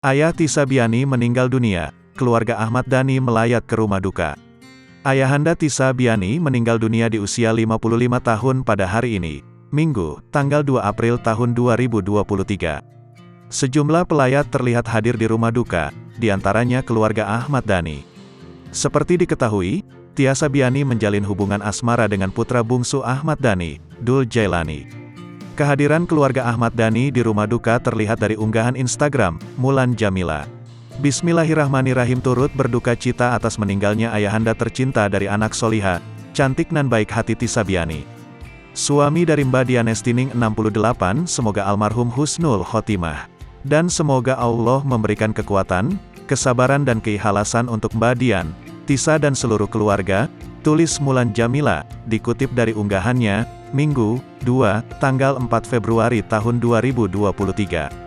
Ayah Tisa Biani meninggal dunia, keluarga Ahmad Dhani melayat ke rumah duka. Ayahanda Tisa Biani meninggal dunia di usia 55 tahun pada hari ini, Minggu, tanggal 2 April tahun 2023. Sejumlah pelayat terlihat hadir di rumah duka, diantaranya keluarga Ahmad Dhani. Seperti diketahui, Tisa Biani menjalin hubungan asmara dengan putra bungsu Ahmad Dhani, Dul Jailani. Kehadiran keluarga Ahmad Dhani di rumah duka terlihat dari unggahan Instagram, Mulan Jamila. Bismillahirrahmanirrahim, turut berduka cita atas meninggalnya ayahanda tercinta dari anak soliha, cantik nan baik hati Tisa Biani. Suami dari Mbak Dian Estining 68, semoga almarhum husnul khotimah. Dan semoga Allah memberikan kekuatan, kesabaran dan keikhlasan untuk Mbak Dian, Tisa dan seluruh keluarga, tulis Mulan Jamila, dikutip dari unggahannya, Minggu, 2, tanggal 4 Februari tahun 2023.